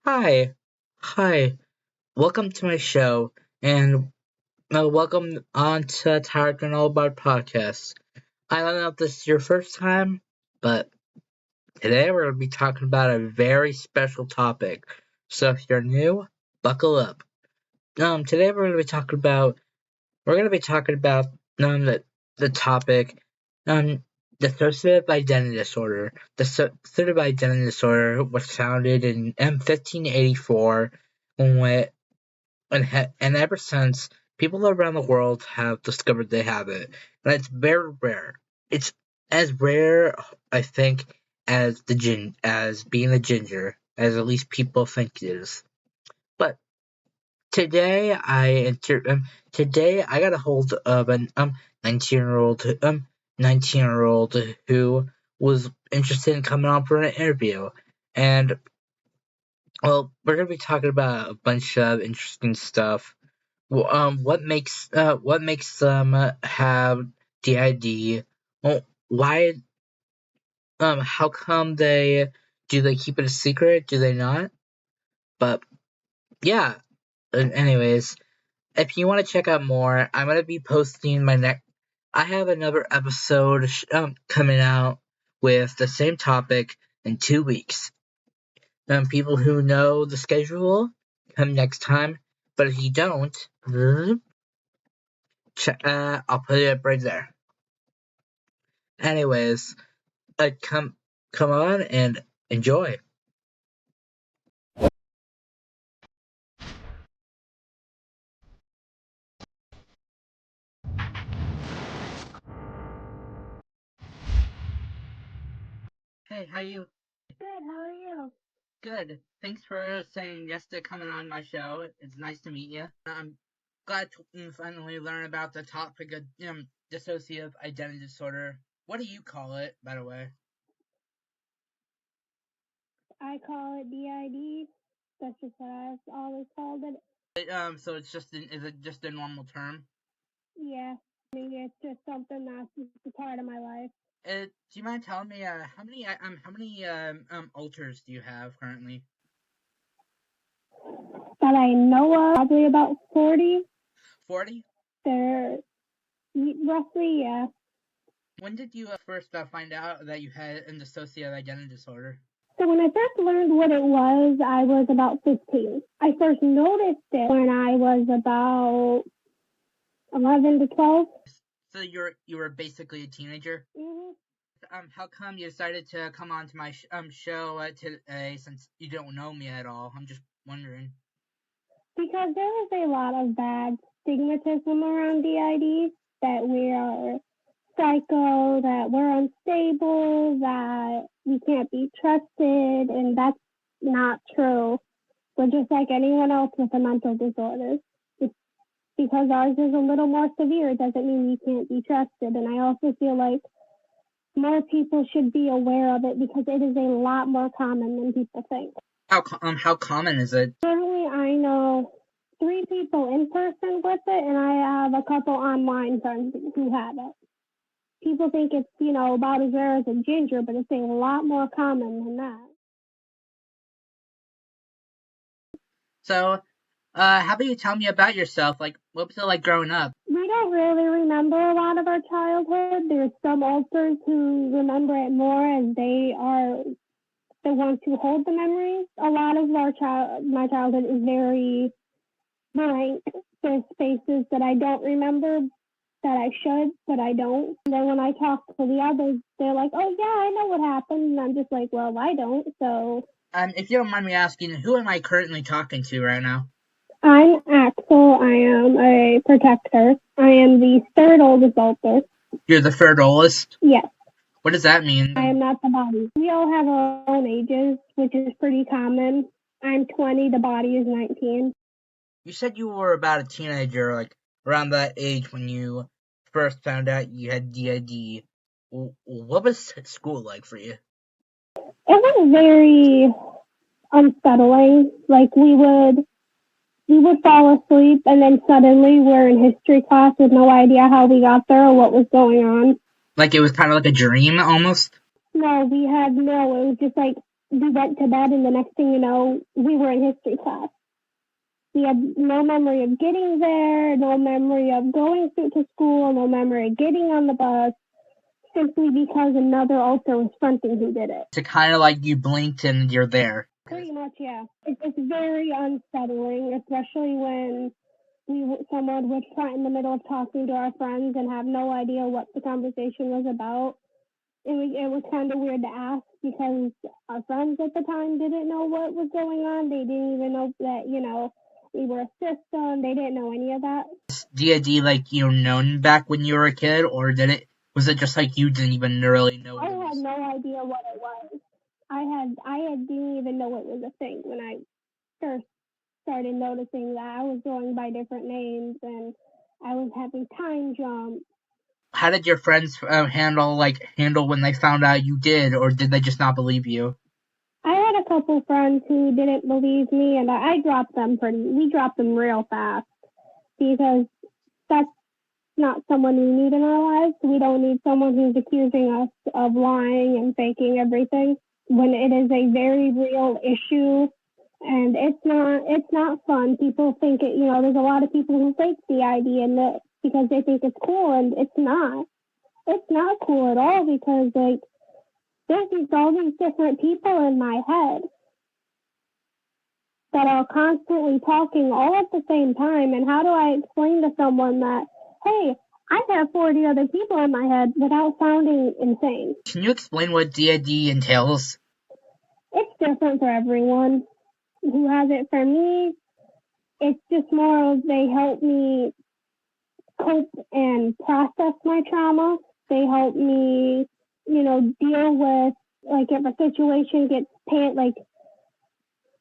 Hi, hi. Welcome to my show, and welcome on to Tired and All About Podcasts. I don't know if this is your first time, but today we're going to be talking about a very special topic. So if you're new, buckle up. Today we're going to be talking about the topic um dissociative identity disorder. Dissociative identity disorder was founded in 1584 when and ever since, people around the world have discovered they have it, and it's very rare. It's as rare, I think, as being a ginger, as at least people think it is. But today, today I got a hold of an 19-year old who was interested in coming on for an interview, and well, we're gonna be talking about a bunch of interesting stuff. Well, what makes them have D.I.D? Well, why? How come they keep it a secret? Do they not? But yeah. Anyways, if you want to check out more, I'm gonna be posting my next. I have another episode coming out with the same topic in 2 weeks. People who know the schedule come next time, but if you don't, I'll put it up right there. Anyways, come on and enjoy. Hey, how you? Good, how are you? Good. Thanks for saying yes to coming on my show. It's nice to meet you. I'm glad to finally learn about the topic of dissociative identity disorder. What do you call it, by the way? I call it D.I.D. That's just what I've always called it. So is it just a normal term? Yeah, I mean, it's just something that's just a part of my life. Do you mind telling me how many alters do you have currently? That I know of, probably about 40. 40? They're roughly, yeah. When did you first find out that you had an dissociative identity disorder? So when I first learned what it was, I was about 15. I first noticed it when I was about 11 to 12. So you were basically a teenager. Mm-hmm. How come you decided to come on to my show today since you don't know me at all? I'm just wondering. Because there was a lot of bad stigmatism around D.I.D. that we are psycho, that we're unstable, that we can't be trusted, and that's not true. We're just like anyone else with a mental disorder. Just because ours is a little more severe doesn't mean we can't be trusted. And I also feel like more people should be aware of it because it is a lot more common than people think. How common is it? Currently, I know 3 people in person with it, and I have a couple online friends who have it. People think it's, about as rare as a ginger, but it's a lot more common than that. So, how about you tell me about yourself? Like, what was it like growing up? We don't really remember a lot of our childhood. There's some alters who remember it more, and they are the ones who hold the memories. A lot of my childhood is very blank. There's spaces that I don't remember that I should, but I don't. And then when I talk to the others, they're like, oh, yeah, I know what happened. And I'm just like, well, I don't. So If you don't mind me asking, who am I currently talking to right now? I'm Axel. I am a protector. I am the third oldest alter. You're the third oldest? Yes. What does that mean? I am not the body. We all have our own ages, which is pretty common. I'm 20. The body is 19. You said you were about a teenager, like around that age when you first found out you had D.I.D. What was school like for you? It was very unsettling. Like we would fall asleep and then suddenly we're in history class with no idea how we got there or what was going on. Like it was kind of like a dream almost? No, it was just like we went to bed, and the next thing you know, we were in history class. We had no memory of getting there, no memory of going to school, no memory of getting on the bus, simply because another author was fronting who did it. It's kind of like you blinked and you're there. Pretty much, yeah. It's very unsettling, especially when someone would front in the middle of talking to our friends and have no idea what the conversation was about. It was kind of weird to ask because our friends at the time didn't know what was going on. They didn't even know that, we were a system. They didn't know any of that. D.I.D. like known back when you were a kid, or was it just like you didn't even really know? I had no idea what it was. I didn't even know it was a thing when I first started noticing that I was going by different names and I was having time jumps. How did your friends handle when they found out you did, or did they just not believe you? I had a couple friends who didn't believe me, and I dropped them we dropped them real fast because that's not someone we need in our lives. We don't need someone who's accusing us of lying and faking everything when it is a very real issue. And it's not fun. People think there's a lot of people who fake D.I.D. and because they think it's cool, and it's not. It's not cool at all because there's all these different people in my head that are constantly talking all at the same time. And how do I explain to someone that, hey, I have 40 other people in my head without sounding insane? Can you explain what D.I.D. entails? It's different for everyone who has it. For me, it's just more of they help me cope and process my trauma. They help me, deal with, if a situation gets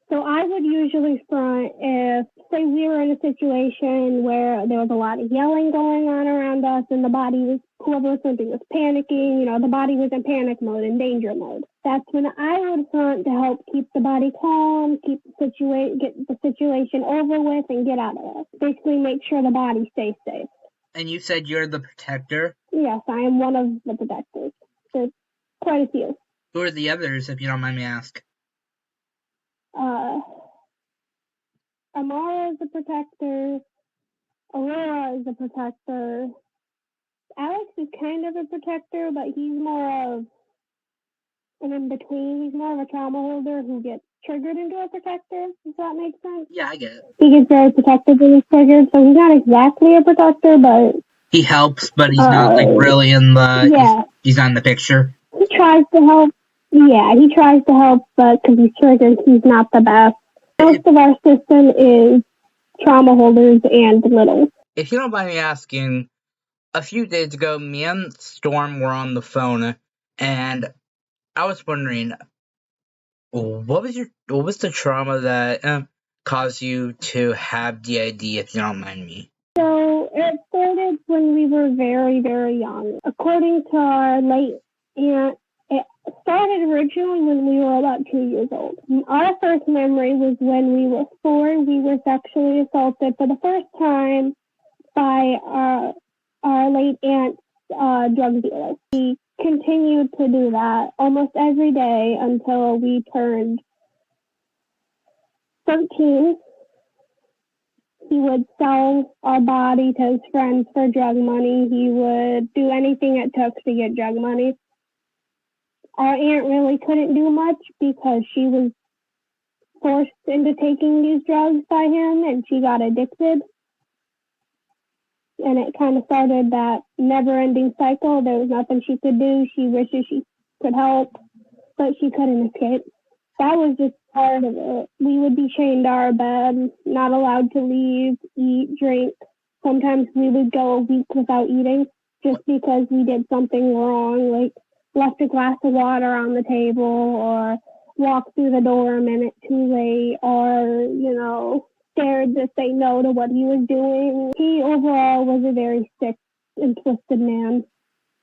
so I would usually front if, say, we were in a situation where there was a lot of yelling going on around us and whoever was fronting was panicking, the body was in panic mode, in danger mode. That's when I would front to help keep the body calm, get the situation over with and get out of it. Basically make sure the body stays safe. And you said you're the protector? Yes, I am one of the protectors. There's quite a few. Who are the others, if you don't mind me asking? Amara is a protector. Aurora is a protector. Alex is kind of a protector, but he's more of an in-between. He's more of a trauma holder who gets triggered into a protector. Does that make sense? Yeah, I get it. He gets very protective when he's triggered, so he's not exactly a protector, but... He helps, but he's not really in the... Yeah. He's not in the picture. He tries to help. Yeah, he tries to help, but because he's triggered, he's not the best. Most of our system is trauma holders and littles. If you don't mind me asking, a few days ago, me and Storm were on the phone, and I was wondering, what was the trauma that caused you to have D.I.D., if you don't mind me? So it started when we were very, very young. According to our late aunt, it started originally when we were about 2 years old. Our first memory was when we were 4. We were sexually assaulted for the first time by our late aunt's drug dealer. He continued to do that almost every day until we turned 13. He would sell our body to his friends for drug money. He would do anything it took to get drug money. Our aunt really couldn't do much because she was forced into taking these drugs by him, and she got addicted. And it kind of started that never-ending cycle. There was nothing she could do. She wishes she could help, but she couldn't escape. That was just part of it. We would be chained to our bed, not allowed to leave, eat, drink. Sometimes we would go a week without eating just because we did something wrong, like left a glass of water on the table or walked through the door a minute too late or, dared to say no to what he was doing. He overall was a very sick and twisted man.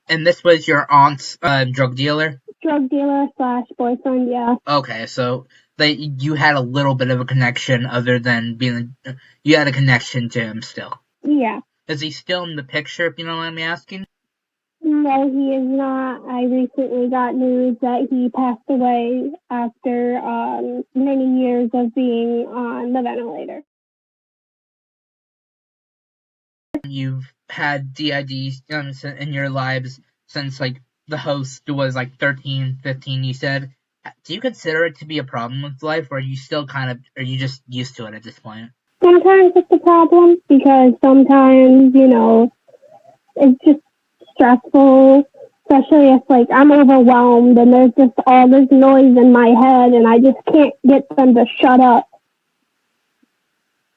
And this was your aunt's drug dealer? Drug dealer / boyfriend, yeah. Okay, so you had a little bit of a connection other than you had a connection to him still? Yeah. Is he still in the picture, if you don't mind me asking? No, he is not. I recently got news that he passed away after many years of being on the ventilator. You've had D.I.D. In your lives since, like, the host was, like, 13, 15, you said. Do you consider it to be a problem with life, or are you still are you just used to it at this point? Sometimes it's a problem because sometimes, it's just stressful, especially if, like, I'm overwhelmed and there's just all this noise in my head and I just can't get them to shut up.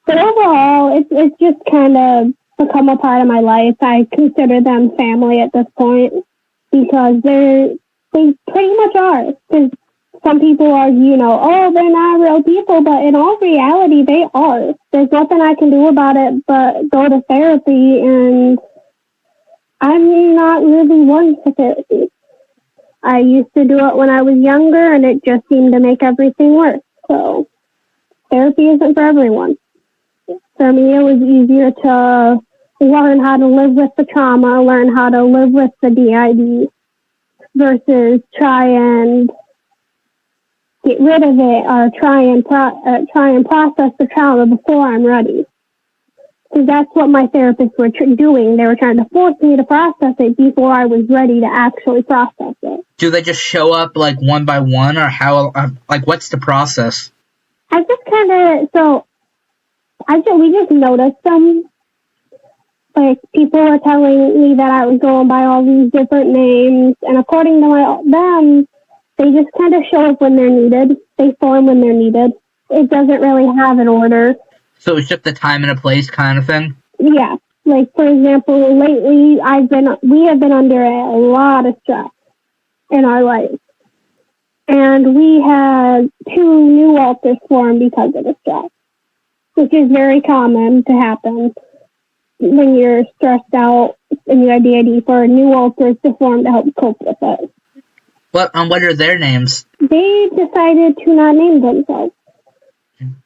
But overall, it's just kind of become a part of my life. I consider them family at this point because they pretty much are. Because some people argue, oh, they're not real people, but in all reality, they are. There's nothing I can do about it but go to therapy, and I'm not really one for therapy. I used to do it when I was younger, and it just seemed to make everything worse. So therapy isn't for everyone. For me, it was easier to learn how to live with the trauma, learn how to live with the D.I.D. versus try and get rid of it or try and process the trauma before I'm ready. Because that's what my therapists were doing. They were trying to force me to process it before I was ready to actually process it. Do they just show up, like, one by one, or how, what's the process? I just we just noticed them. Like, people were telling me that I was going by all these different names, and according to them, they just kind of show up when they're needed. They form when they're needed. It doesn't really have an order. So it's just a time and a place kind of thing? Yeah. Like, for example, lately we have been under a lot of stress in our life. And we had 2 new alters form because of the stress, which is very common to happen when you're stressed out and you have D.I.D. for new alters to form to help cope with it. What are their names? They decided to not name themselves.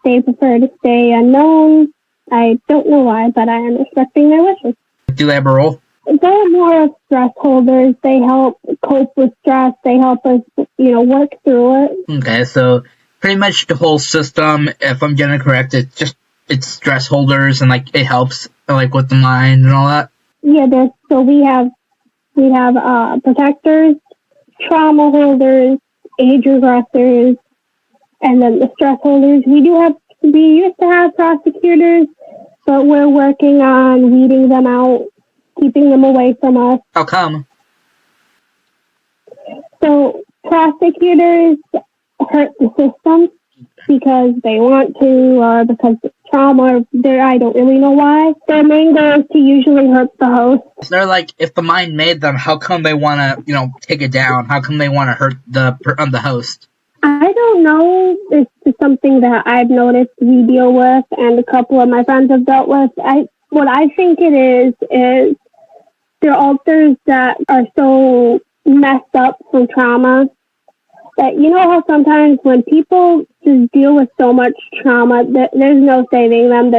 They prefer to stay unknown. I don't know why, but I am respecting their wishes. Do they have a role? They're more of stress holders. They help cope with stress. They help us, work through it. Okay, so pretty much the whole system, if I'm getting it correct, it's stress holders and, like, it helps, like, with the mind and all that? Yeah, so we have protectors, trauma holders, age regressors, and then the stress holders. We used to have prosecutors, but we're working on weeding them out, keeping them away from us. How come? So prosecutors hurt the system because they want to, or because it's trauma, I don't really know why. Their main goal is to usually hurt the host. They're like, if the mind made them, how come they want to, take it down? How come they want to hurt the host? I don't know. It's just something that I've noticed we deal with, and a couple of my friends have dealt with. What I think it is they're alters that are so messed up from trauma that, how sometimes when people just deal with so much trauma, there's no saving them.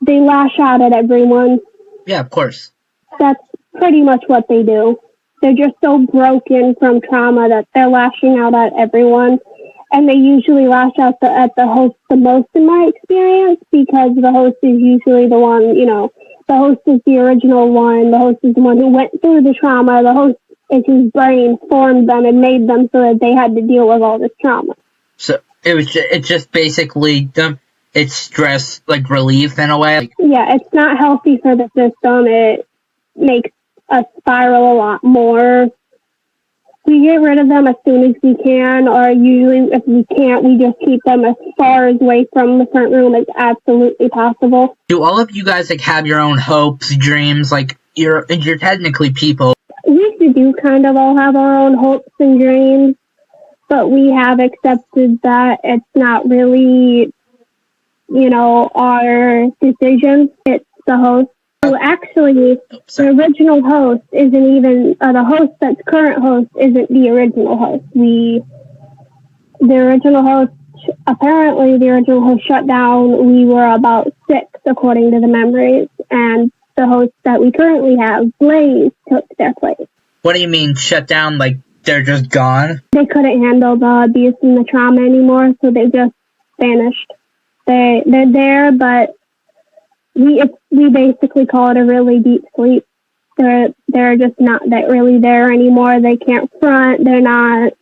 They lash out at everyone. Yeah, of course. That's pretty much what they do. They're just so broken from trauma that they're lashing out at everyone. And they usually lash out at the host the most, in my experience, because the host is usually the one, the host is the original one. The host is the one who went through the trauma. The host is whose brain formed them and made them so that they had to deal with all this trauma. So it's just basically it's stress, like, relief in a way? Yeah, it's not healthy for the system. It makes us spiral a lot more. We get rid of them as soon as we can, or usually if we can't, we just keep them as far away from the front room as absolutely possible. Do all of you guys, like, have your own hopes, dreams? Like, you're technically people. We do kind of all have our own hopes and dreams, but we have accepted that it's not really, our decision. It's the host. So actually, the original host isn't even, the host that's current host isn't the original host. Apparently the original host shut down. We were about 6, according to the memories, and the host that we currently have, Blayze, took their place. What do you mean shut down? Like they're just gone? They couldn't handle the abuse and the trauma anymore, so they just vanished. They're there, but we basically call it a really deep sleep. They're just not that really there anymore. They can't front. They're not,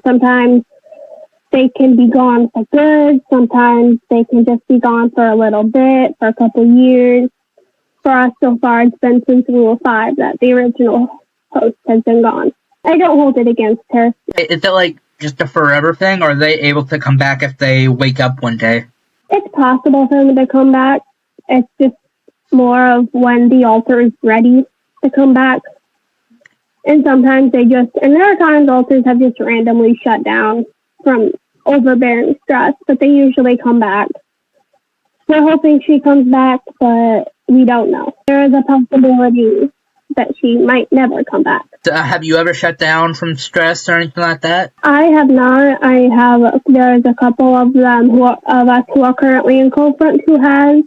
sometimes they can be gone for good. Sometimes they can just be gone for a little bit, for a couple years. For us so far, it's been since Rule 5 that the original host has been gone. I don't hold it against her. Is it like just a forever thing, or are they able to come back if they wake up one day? It's possible for them to come back. It's just more of when the altar is ready to come back. And sometimes and there are times altars have just randomly shut down from overbearing stress, but they usually come back. We're hoping she comes back, but we don't know. There is a possibility that she might never come back. Have you ever shut down from stress or anything like that? I have not. There's a couple of them of us who are currently in co-front who has.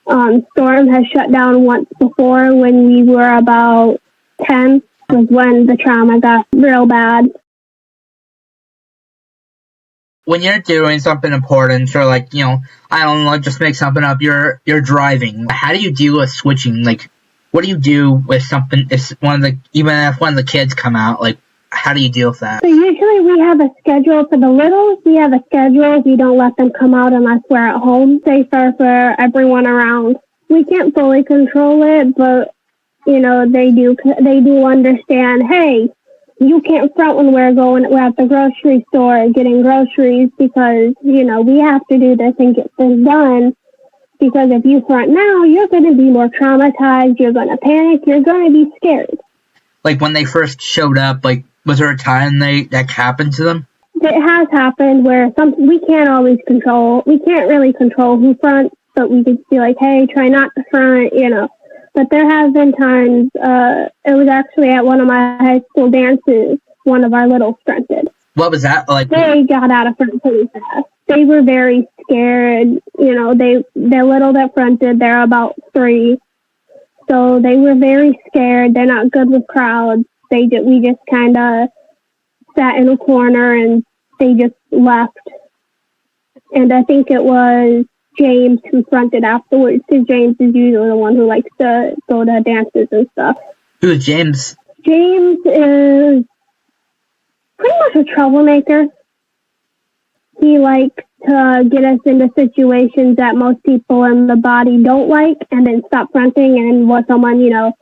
Storm has shut down once before when we were about 10, was when the trauma got real bad. When you're doing something important, or I don't know, just make something up, you're driving. How do you deal with switching? Like, what do you do with something even if one of the kids come out? Like, how do you deal with that? So usually we have a schedule for the littles. We have a schedule. We don't let them come out unless we're at home. Safer for everyone around. We can't fully control it, but they do understand. Hey, you can't front when we're at the grocery store getting groceries because we have to do this and get this done. Because if you front now, you're going to be more traumatized. You're going to panic. You're going to be scared. Like when they first showed up, was there a time that happened to them? It has happened where we can't always control. We can't really control who fronts, but we could be like, hey, try not to front, But there have been times, it was actually at one of my high school dances, one of our littles fronted. What was that like? They got out of front pretty fast. They were very scared. The little that fronted, they're about 3. So they were very scared. They're not good with crowds. We just kind of sat in a corner and they just left. And I think it was James who fronted afterwards, because James is usually the one who likes to go to dances and stuff. Who's James? James is pretty much a troublemaker. He likes to get us into situations that most people in the body don't like, and then stop fronting, and what someone, he'll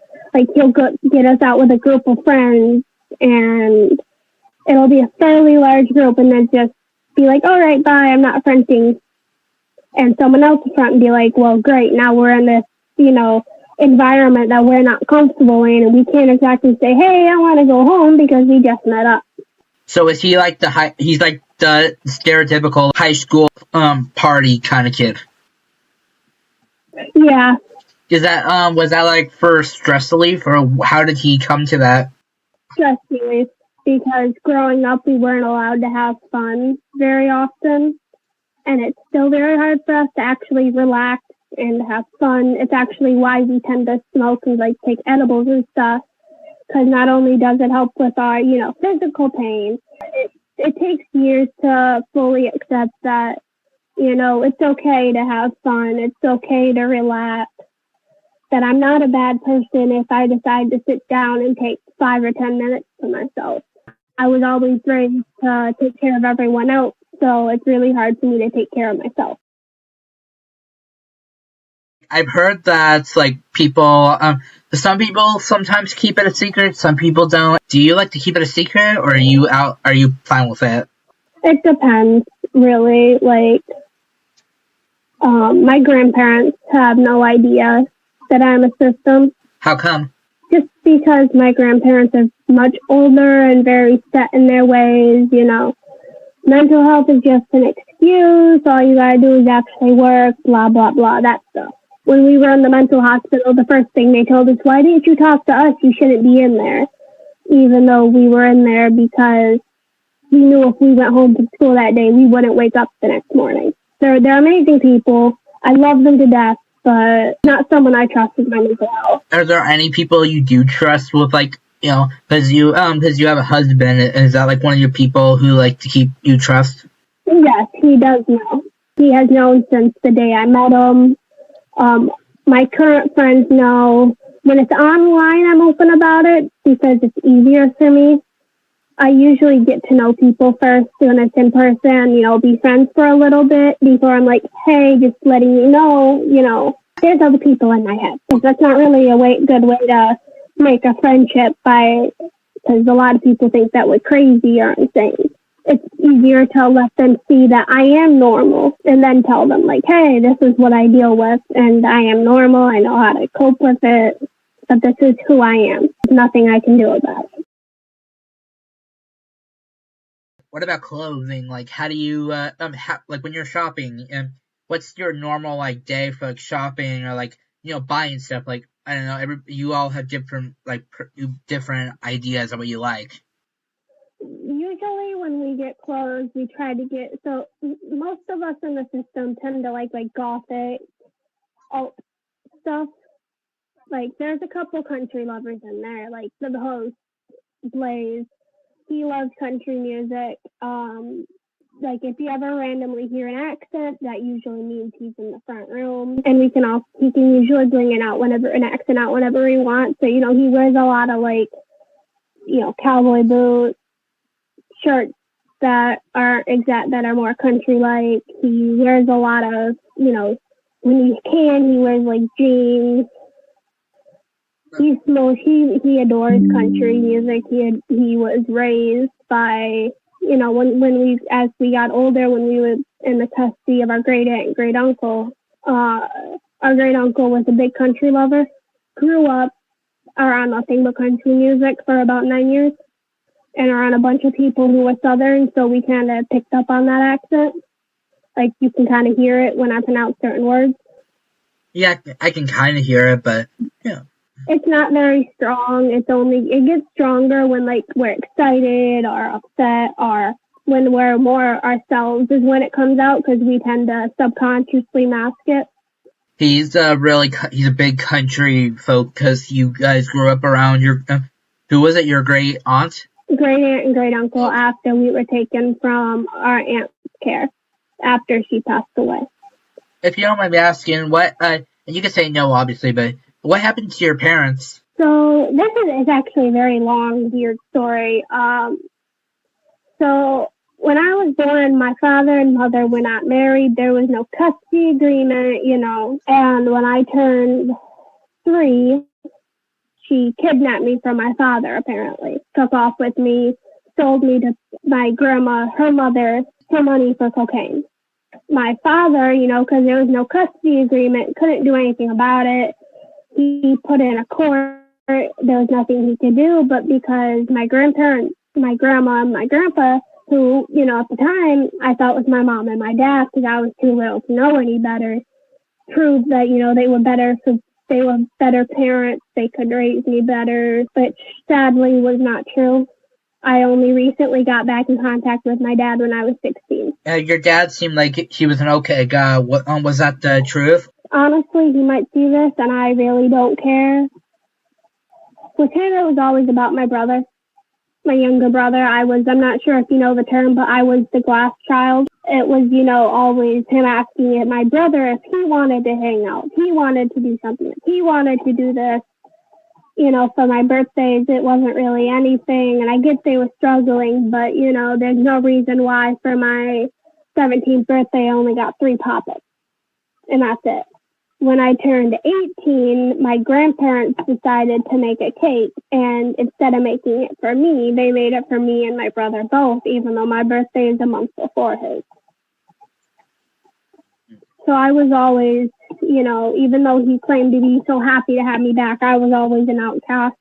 get us out with a group of friends, and it'll be a fairly large group, and then just be like, all right, bye, I'm not fronting. And someone else will front and be like, well, great, now we're in this, environment that we're not comfortable in, and we can't exactly say, hey, I want to go home because we just met up. So is he he's like the stereotypical high school party kind of kid? Yeah. Is that was that like for stress relief, or how did he come to that? Stress relief, because growing up we weren't allowed to have fun very often, and it's still very hard for us to actually relax and have fun. It's actually why we tend to smoke and take edibles and stuff. Because not only does it help with our, physical pain, it takes years to fully accept that, it's okay to have fun. It's okay to relax. That I'm not a bad person if I decide to sit down and take 5 or 10 minutes to myself. I was always raised to take care of everyone else, so it's really hard for me to take care of myself. I've heard that people, some people sometimes keep it a secret, some people don't. Do you like to keep it a secret, or are you fine with it? It depends, really. My grandparents have no idea that I'm a system. How come? Just because my grandparents are much older and very set in their ways, Mental health is just an excuse. All you gotta do is actually work, blah, blah, blah, that stuff. When we were in the mental hospital, the first thing they told us, why didn't you talk to us? You shouldn't be in there. Even though we were in there because we knew if we went home from school that day, we wouldn't wake up the next morning. They're amazing people. I love them to death. but not someone I trust with my mental health. Are there any people you do trust with, like, because you have a husband? Is that like one of your people who like to keep you trust? Yes, he does know. He has known since the day I met him. My current friends know. When it's online, I'm open about it because it's easier for me. I usually get to know people first when it's in person, be friends for a little bit before I'm like, hey, just letting you know, there's other people in my head. Because that's not really a good way to make a friendship because a lot of people think that we're crazy or insane. It's easier to let them see that I am normal and then tell them like, hey, this is what I deal with and I am normal. I know how to cope with it, but this is who I am. There's nothing I can do about it. What about clothing? Like, how do you like when you're shopping? What's your normal like day for like shopping or like buying stuff? Like, I don't know. You all have different different ideas of what you like. Usually when we get clothes, we try to get, so most of us in the system tend to like gothic alt stuff. Like there's a couple country lovers in there, like the host, Blayze. He loves country music. Like if you ever randomly hear an accent, that usually means he's in the front room. And he can usually bring an accent out whenever he wants. So, he wears a lot of like, cowboy boots, shirts that are more country like. He wears a lot of, when he wears like jeans. He adores country music. He was raised by, as we got older, when we were in the custody of our great aunt and great uncle, our great uncle was a big country lover. Grew up around nothing but country music for about 9 years, and around a bunch of people who were Southern, so we kind of picked up on that accent. Like you can kind of hear it when I pronounce certain words. Yeah, I can kind of hear it, but yeah. It's not very strong. It gets stronger when like we're excited or upset or when we're more ourselves is when it comes out because we tend to subconsciously mask it. He's a big country folk because you guys grew up around your, who was it, your great aunt? Great aunt and great uncle after we were taken from our aunt's care after she passed away. If you don't mind me asking, what, and you can say no obviously, but what happened to your parents? So this is actually a very long, weird story. So when I was born, my father and mother were not married. There was no custody agreement, And when I turned 3, she kidnapped me from my father, apparently. Took off with me, sold me to my grandma, her mother, for money for cocaine. My father, because there was no custody agreement, couldn't do anything about it. He put in a court. There was nothing he could do, but because my grandparents, my grandma and my grandpa, who, at the time I thought was my mom and my dad because I was too little to know any better, proved that, they were better, so they were better parents, they could raise me better, which sadly was not true. I only recently got back in contact with my dad when I was 16. Your dad seemed like he was an okay guy. Was that the truth? Honestly, he might see this, and I really don't care. With him, it was always about my brother, my younger brother. I'm not sure if you know the term, but I was the glass child. It was, always him asking my brother if he wanted to hang out, if he wanted to do something, if he wanted to do this. For my birthdays, it wasn't really anything, and I guess they were struggling, but, there's no reason why for my 17th birthday I only got 3 Pop-Ups, and that's it. When I turned 18, my grandparents decided to make a cake, and instead of making it for me, they made it for me and my brother both, even though my birthday is a month before his. So I was always, even though he claimed to be so happy to have me back, I was always an outcast,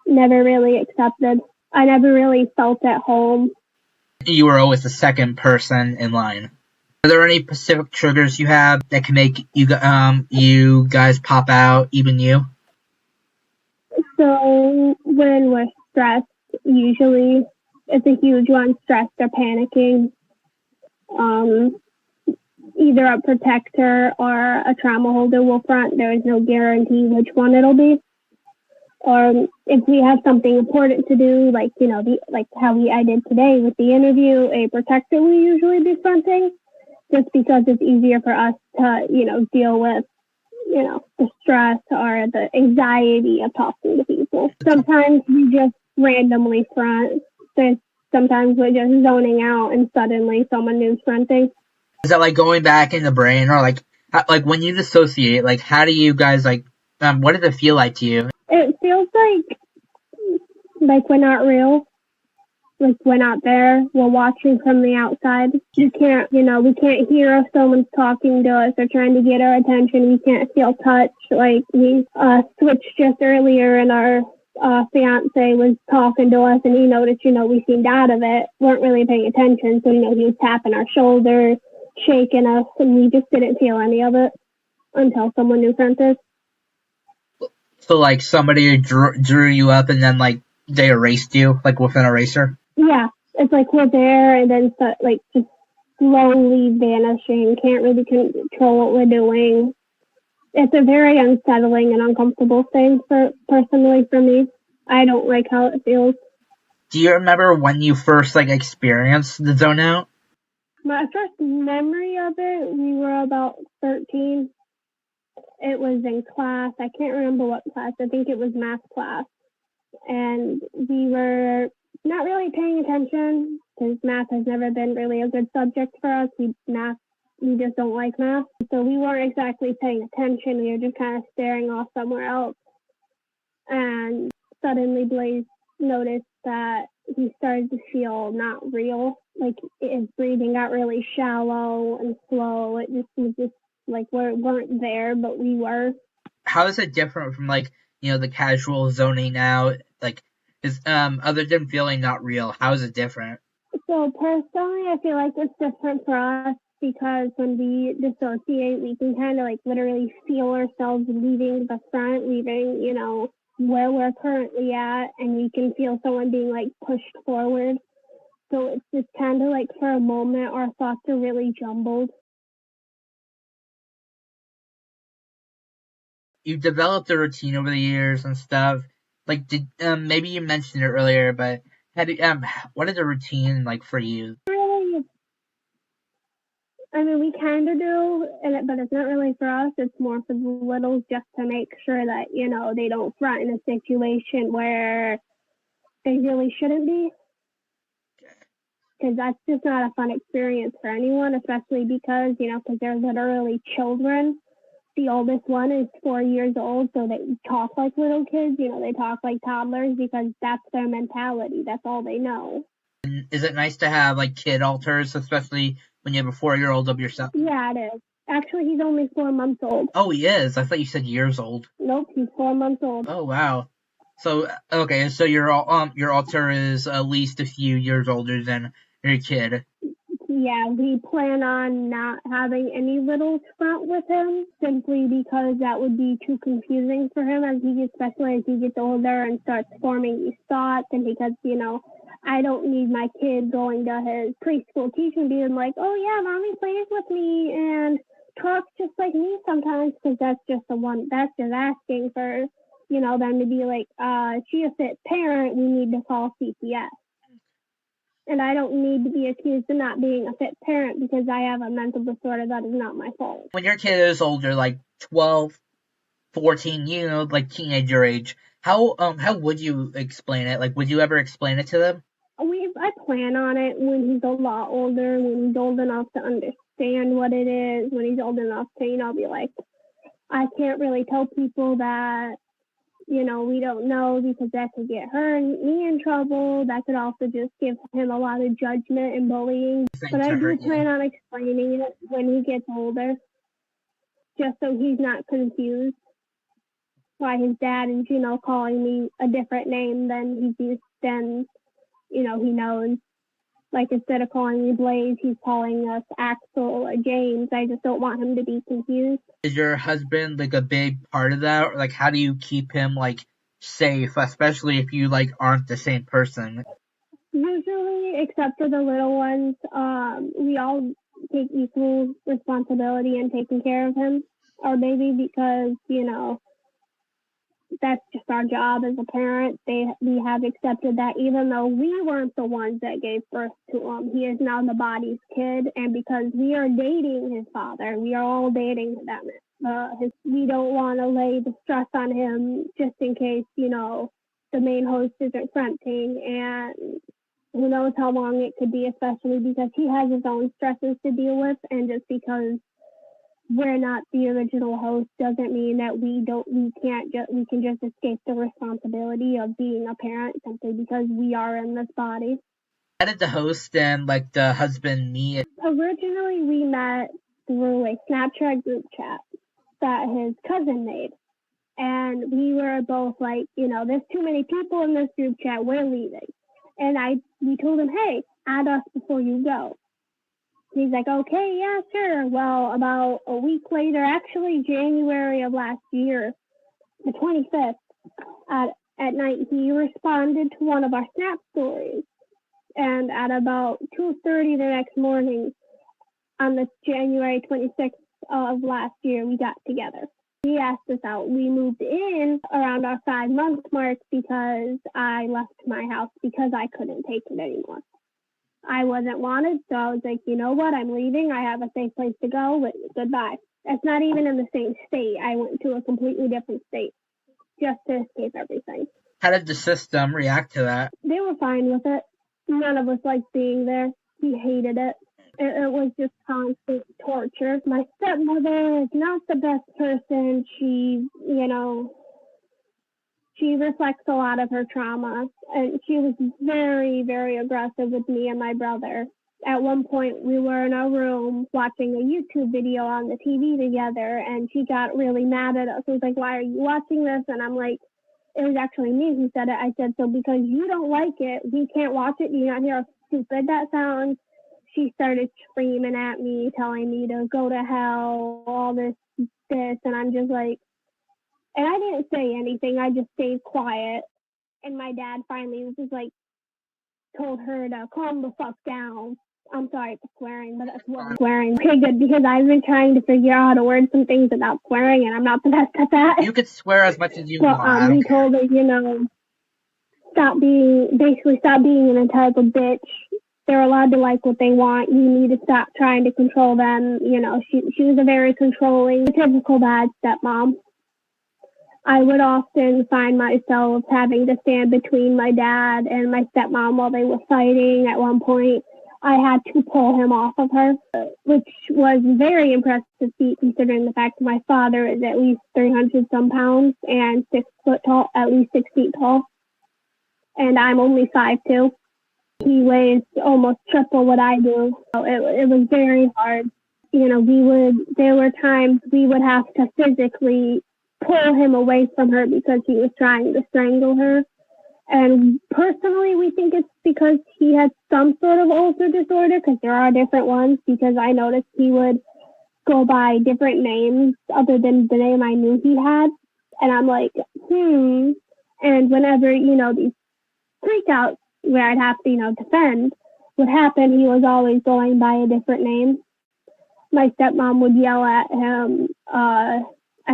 never really accepted. I never really felt at home. You were always the second person in line. Are there any specific triggers you have that can make you guys pop out, even you? So when we're stressed, usually it's a huge one, stressed or panicking. either a protector or a trauma holder will front. There is no guarantee which one it'll be. Or if we have something important to do, like, like how I did today with the interview, a protector will usually be fronting, just because it's easier for us to, deal with, the stress or the anxiety of talking to people. Sometimes we just randomly front. Sometimes we're just zoning out and suddenly someone new's fronting. Is that like going back in the brain, or like when you dissociate, like how do you guys what does it feel like to you? It feels like we're not real. Like we're not there. We're watching from the outside. We can't hear if someone's talking to us or trying to get our attention. We can't feel touch. Like we switched just earlier, and our fiancé was talking to us, and he noticed, we seemed out of it, weren't really paying attention. So, he was tapping our shoulder, shaking us, and we just didn't feel any of it until someone knew fronted. So, like, somebody drew you up, and then, like, they erased you, like, with an eraser? Yeah. It's like we're there, and then, just slowly vanishing. Can't really control what we're doing. It's a very unsettling and uncomfortable thing, personally for me. I don't like how it feels. Do you remember when you first, experienced the zone out? My first memory of it, we were about 13. It was in class. I can't remember what class. I think it was math class. And we were not really paying attention because math has never been really a good subject for us. We just don't like math. So we weren't exactly paying attention. We were just kind of staring off somewhere else. And suddenly Blayze noticed that he started to feel not real. Like his breathing got really shallow and slow. It just was just like we weren't there, but we were. How is it different from the casual zoning out? Other than feeling not real, how is it different? So personally, I feel like it's different for us because when we dissociate, we can kind of literally feel ourselves leaving the front, leaving, where we're currently at, and we can feel someone being pushed forward. So it's just kind of for a moment, our thoughts are really jumbled. You developed a routine over the years and stuff. Maybe you mentioned it earlier, but what is a routine like for you? Really, I mean, we kind of do, but it's not really for us. It's more for the littles, just to make sure that, they don't front in a situation where they really shouldn't be. Because that's just not a fun experience for anyone, especially because they're literally children. The oldest one is 4 years old, so they talk like little kids. They talk like toddlers because that's their mentality. That's all they know. And is it nice to have kid alters, especially when you have a 4-year-old of yourself? Yeah, it is. Actually, he's only 4 months old. Oh, he is. I thought you said years old. Nope, he's 4 months old. Oh, wow. So okay, so your alter is at least a few years older than your kid. Yeah, we plan on not having any littles front with him, simply because that would be too confusing for him, especially as he gets older and starts forming these thoughts, and because, I don't need my kid going to his preschool teacher and being like, oh yeah, mommy plays with me and talks just like me sometimes, because that's just asking for, them to be like, is she a fit parent? We need to call CPS. And I don't need to be accused of not being a fit parent because I have a mental disorder. That is not my fault. When your kid is older, 12, 14, teenager age, how would you explain it? Would you ever explain it to them? I plan on it when he's a lot older, when he's old enough to understand what it is, when he's old enough to, be like, I can't really tell people that, we don't know because that could get me in trouble. That could also just give him a lot of judgment and bullying. But I do plan on explaining it when he gets older, just so he's not confused why his dad is, calling me a different name than he knows. Instead of calling me Blayze, he's calling us Axel or James. I just don't want him to be confused. Is your husband a big part of that? Or how do you keep him safe, especially if you aren't the same person? Usually, except for the little ones, we all take equal responsibility in taking care of him, our baby, because, that's just our job as a parent. We have accepted that even though we weren't the ones that gave birth to him, he is now the body's kid. And because we are dating his father, we are all dating them. We don't want to lay the stress on him just in case, the main host isn't fronting, and who knows how long it could be, especially because he has his own stresses to deal with. And just because we're not the original host doesn't mean that we can just escape the responsibility of being a parent simply because we are in this body. How did the host and the husband meet? Originally, we met through a Snapchat group chat that his cousin made. And we were both like, there's too many people in this group chat, we're leaving. And we told him, hey, add us before you go. He's like, okay, yeah, sure. Well, about a week later, actually January of last year, the 25th, at night, he responded to one of our Snap stories. And at about 2:30 the next morning, on the January 26th of last year, we got together. He asked us out. We moved in around our 5-month mark because I left my house because I couldn't take it anymore. I wasn't wanted, so I was like, you know what, I'm leaving. I have a safe place to go. Goodbye. It's not even in the same state. I went to a completely different state just to escape everything. How did the system react to that? They were fine with it. None of us liked being there. He hated it. It was just constant torture. My stepmother is not the best person. She reflects a lot of her trauma, and she was very, very aggressive with me and my brother. At one point, we were in our room watching a YouTube video on the TV together, and she got really mad at us. She was like, why are you watching this? And I'm like, it was actually me who said it. I said, so because you don't like it, we can't watch it. Do you not hear how stupid that sounds? She started screaming at me, telling me to go to hell, all this, and I'm just like, and I didn't say anything. I just stayed quiet. And my dad finally was just like, told her to calm the fuck down. I'm sorry for swearing, but that's what I'm swearing. Okay, good, because I've been trying to figure out how to word some things without swearing, and I'm not the best at that. You could swear as much as you want. He told her, stop being an entitled bitch. They're allowed to like what they want. You need to stop trying to control them. She was a very controlling, typical bad stepmom. I would often find myself having to stand between my dad and my stepmom while they were fighting. At one point, I had to pull him off of her, which was very impressive feat considering the fact that my father is at least 300 some pounds and 6 foot tall, at least 6 feet tall. And I'm only 5'2". He weighs almost triple what I do. So it was very hard. There were times we would have to physically pull him away from her because he was trying to strangle her. And personally, we think it's because he had some sort of ulcer disorder, because there are different ones, because I noticed he would go by different names other than the name I knew he had. And I'm like, And whenever, these freakouts where I'd have to, defend would happen, he was always going by a different name. My stepmom would yell at him, I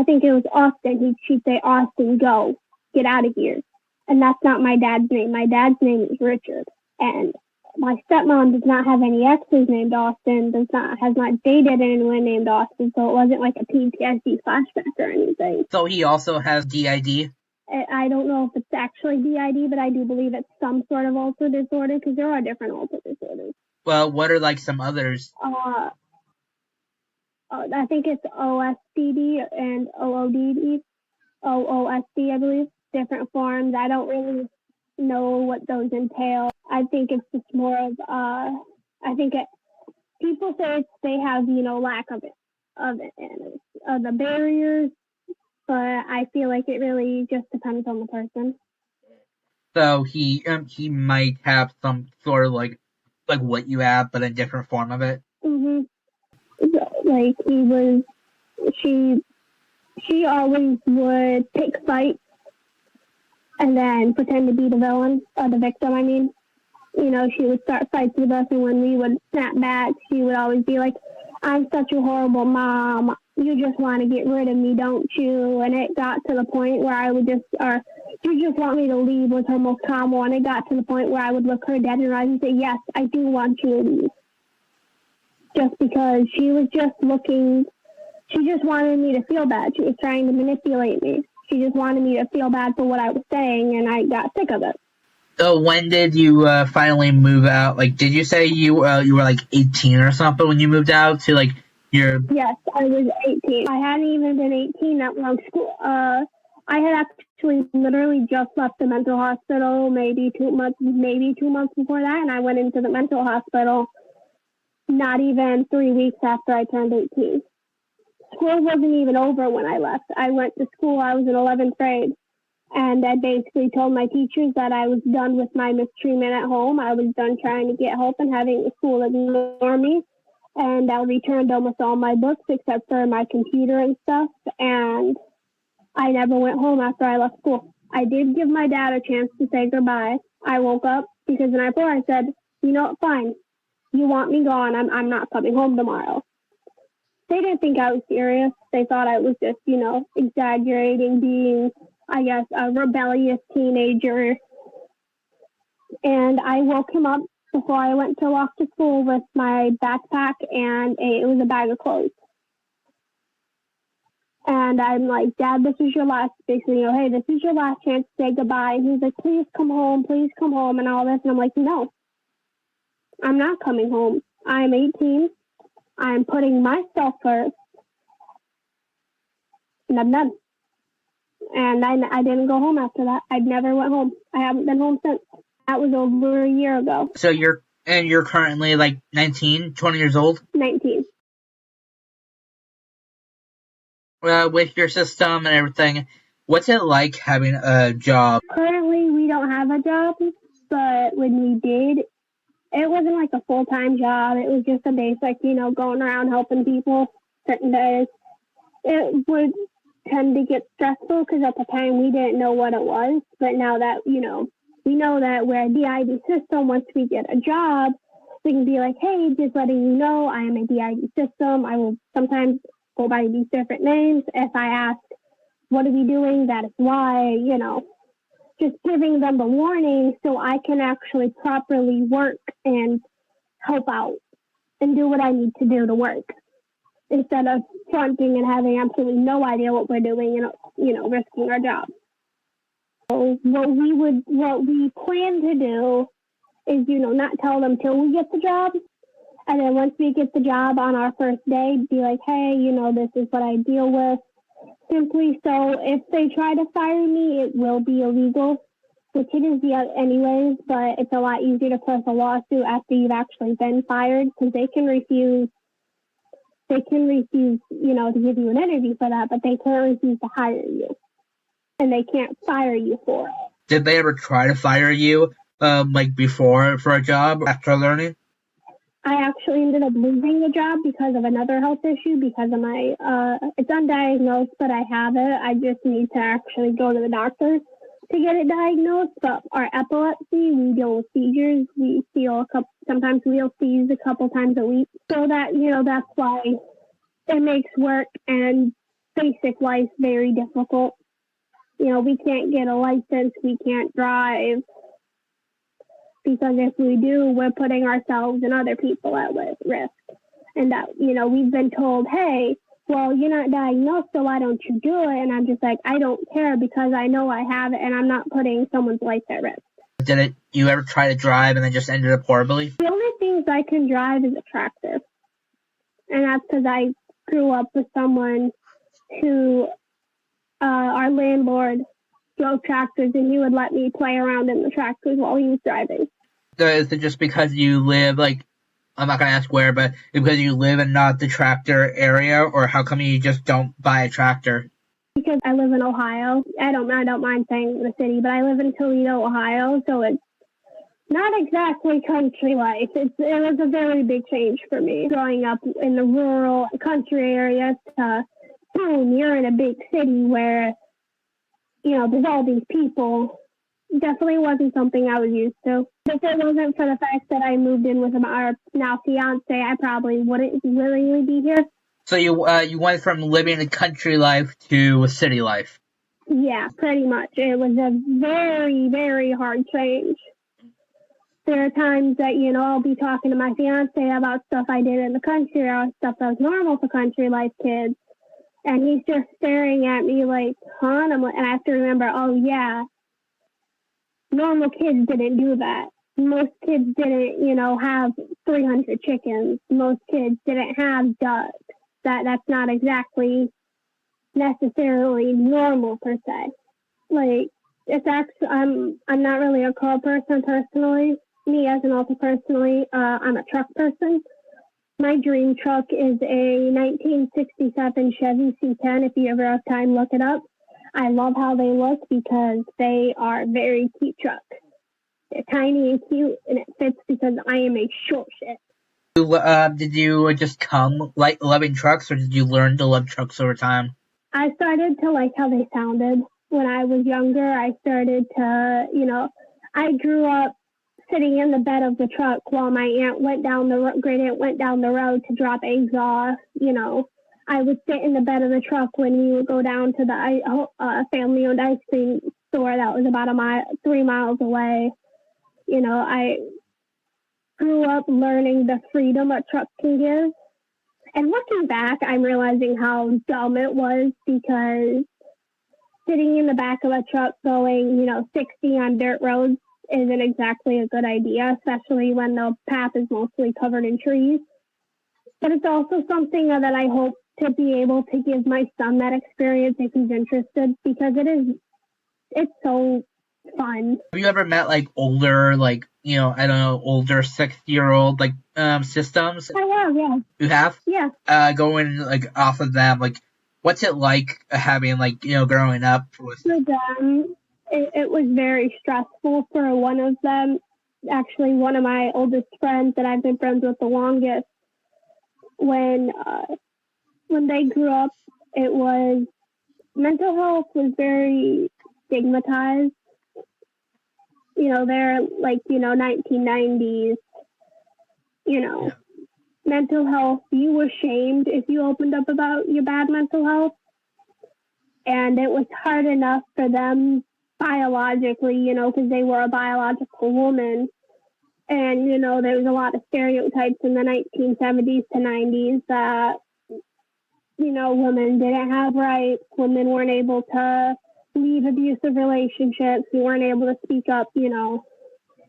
think it was Austin. She'd say, Austin, go, get out of here. And that's not my dad's name. My dad's name is Richard. And my stepmom does not have any exes named Austin, has not dated anyone named Austin, so it wasn't like a PTSD flashback or anything. So he also has D.I.D? I don't know if it's actually D.I.D, but I do believe it's some sort of ulcer disorder, because there are different ulcer disorders. Well, what are some others? I think it's OSDD and OODD. OOSD, I believe. Different forms. I don't really know what those entail. I think it's just more of, people say they have, lack of the barriers, but I feel like it really just depends on the person. So he might have some sort of like what you have, but a different form of it. Mhm. Like she always would pick fights and then pretend to be the victim. I mean, she would start fights with us, and when we would snap back, she would always be like, I'm such a horrible mom. You just want to get rid of me, don't you? And it got to the point where I would you just want me to leave was her most common one. It got to the point where I would look her dead in her eyes and say, yes, I do want you to leave. Just because she was she just wanted me to feel bad. She was trying to manipulate me. She just wanted me to feel bad for what I was saying, and I got sick of it. So when did you finally move out? Like, did you say you were like 18 or something when you moved out to like your? Yes, I was 18. I hadn't even been 18 that long. School. I had actually literally just left the mental hospital maybe 2 months before that, and I went into the mental hospital not even 3 weeks after I turned 18. School wasn't even over when I left. I went to school. I was in 11th grade. And I basically told my teachers that I was done with my mistreatment at home. I was done trying to get help and having the school ignore me. And I returned almost all my books except for my computer and stuff. And I never went home after I left school. I did give my dad a chance to say goodbye. I woke up because the night before I said, you know what, fine. You want me gone. I'm not coming home tomorrow. They didn't think I was serious. They thought I was just, exaggerating, being, I guess, a rebellious teenager. And I woke him up before I went to walk to school with my backpack, and it was a bag of clothes. And I'm like, Dad, this is your last, basically, hey, this is your last chance to say goodbye. And he's like, please come home, and all this. And I'm like, no, I'm not coming home. I'm 18. I'm putting myself first. And I'm done. And I didn't go home after that. I never went home. I haven't been home since. That was over a year ago. So you're currently like 19, 20 years old? 19. With your system and everything, what's it like having a job? Currently, we don't have a job, but when we did, it wasn't like a full-time job. It was just a basic, going around helping people certain days. It would tend to get stressful because at the time we didn't know what it was. But now that, we know that we're a D.I.D system, once we get a job, we can be like, hey, just letting you know I am a D.I.D system. I will sometimes go by these different names. If I ask, what are we doing? That is why, just giving them the warning so I can actually properly work and help out and do what I need to do to work instead of fronting and having absolutely no idea what we're doing and, risking our job. So what we plan to do is, not tell them till we get the job. And then once we get the job on our first day, be like, hey, this is what I deal with. Simply so if they try to fire me, it will be illegal, which it is anyways, but it's a lot easier to press a lawsuit after you've actually been fired because they can refuse, to give you an interview for that, but they can't refuse to hire you. And they can't fire you for it. Did they ever try to fire you, before for a job after learning? I actually ended up losing the job because of another health issue because of my, it's undiagnosed, but I have it. I just need to actually go to the doctor to get it diagnosed. But our epilepsy, we deal with seizures. We feel sometimes we'll seize a couple times a week. So that, that's why it makes work and basic life very difficult. We can't get a license. We can't drive. Because if we do, we're putting ourselves and other people at risk. And that, we've been told, hey, well, you're not diagnosed, so why don't you do it? And I'm just like, I don't care because I know I have it and I'm not putting someone's life at risk. Did you ever try to drive and then just ended up horribly? The only things I can drive is a tractor. And that's because I grew up with someone who, our landlord, drove tractors and he would let me play around in the tractors while he was driving. Is it just because you live, I'm not going to ask where, but because you live in not the tractor area, or how come you just don't buy a tractor? Because I live in Ohio. I don't mind saying the city, but I live in Toledo, Ohio, so it's not exactly country life. It was a very big change for me. Growing up in the rural country areas to boom, you're in a big city where, there's all these people definitely wasn't something I was used to. If it wasn't for the fact that I moved in with our now fiance, I probably wouldn't willingly be here. So you went from living a country life to a city life. Yeah, pretty much. It was a very, very hard change. There are times that, I'll be talking to my fiance about stuff I did in the country or stuff that was normal for country life kids. And he's just staring at me like, huh? And I have to remember, oh, yeah, normal kids didn't do that. Most kids didn't, have 300 chickens. Most kids didn't have ducks. That's not exactly necessarily normal per se. Like, it's actually, I'm not really a car person personally. Me as an auto personally, I'm a truck person. My dream truck is a 1967 Chevy C10. If you ever have time, look it up. I love how they look because they are very cute trucks. They're tiny and cute, and it fits because I am a short shit. Did you just come like loving trucks, or did you learn to love trucks over time? I started to like how they sounded. When I was younger, I started to, I grew up sitting in the bed of the truck while my great aunt went down the road to drop eggs off. I would sit in the bed of the truck when we would go down to the family-owned ice cream store that was about 3 miles away. I grew up learning the freedom a truck can give. And looking back, I'm realizing how dumb it was because sitting in the back of a truck going, 60 on dirt roads isn't exactly a good idea, especially when the path is mostly covered in trees. But it's also something that I hope to be able to give my son that experience if he's interested, because it's so fun. Have you ever met like older, older 60-year-old systems? I have, yeah. You have? Yeah. Going like off of them, like what's it like having growing up with? For them, it was very stressful. For one of them, actually one of my oldest friends that I've been friends with the longest, when they grew up, it was mental health was very stigmatized. They're like 1990s. Yeah. Mental health, you were shamed if you opened up about your bad mental health, and it was hard enough for them biologically, because they were a biological woman. And, there was a lot of stereotypes in the 1970s to 90s that, women didn't have rights, women weren't able to leave abusive relationships, we weren't able to speak up, It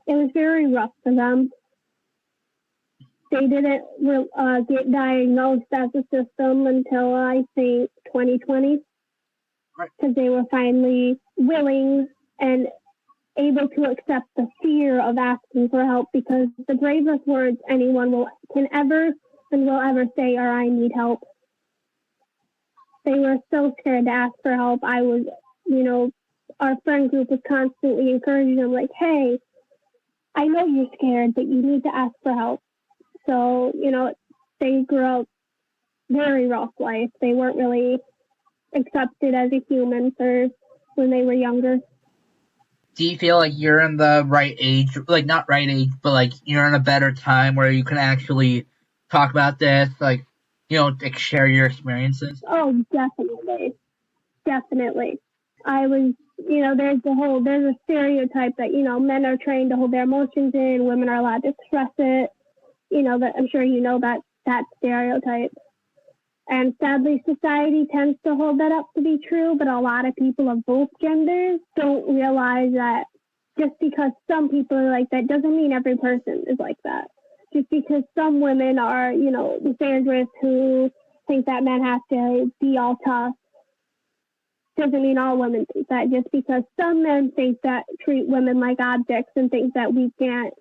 was very rough for them. They didn't get diagnosed as a system until, I think, 2020. Because they were finally willing and able to accept the fear of asking for help, because the bravest words anyone will ever say are, "I need help." They were so scared to ask for help. I was, our friend group was constantly encouraging them, like, "Hey, I know you're scared, but you need to ask for help." So, they grew up very rough life. They weren't really accepted as a human when they were younger. Do you feel like you're in the right age, like not right age, but like you're in a better time where you can actually talk about this, share your experiences? Oh, definitely. I was, there's a stereotype that, men are trained to hold their emotions in, women are allowed to express it. That I'm sure that stereotype. And sadly, society tends to hold that up to be true, but a lot of people of both genders don't realize that just because some people are like that doesn't mean every person is like that. Just because some women are, misandrous who think that men have to be all tough doesn't mean all women think that. Just because some men think that treat women like objects and think that we can't,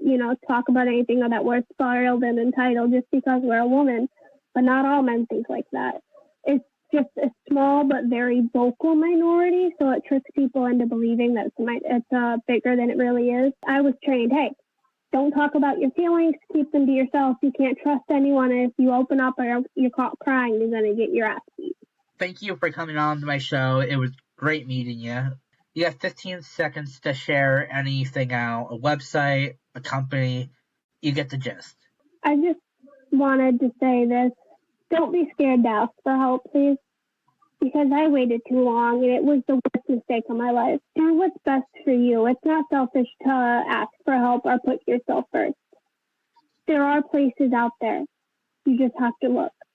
talk about anything or that we're spoiled and entitled just because we're a woman. But not all men think like that. It's just a small but very vocal minority, so it tricks people into believing that it's bigger than it really is. I was trained, hey, don't talk about your feelings, keep them to yourself. You can't trust anyone, and if you open up or you're caught crying, you're going to get your ass beat. Thank you for coming on to my show. It was great meeting you. You have 15 seconds to share anything out, a website, a company. You get the gist. I just wanted to say this. Don't be scared to ask for help, please. Because I waited too long and it was the worst mistake of my life. Do what's best for you. It's not selfish to ask for help or put yourself first. There are places out there. You just have to look.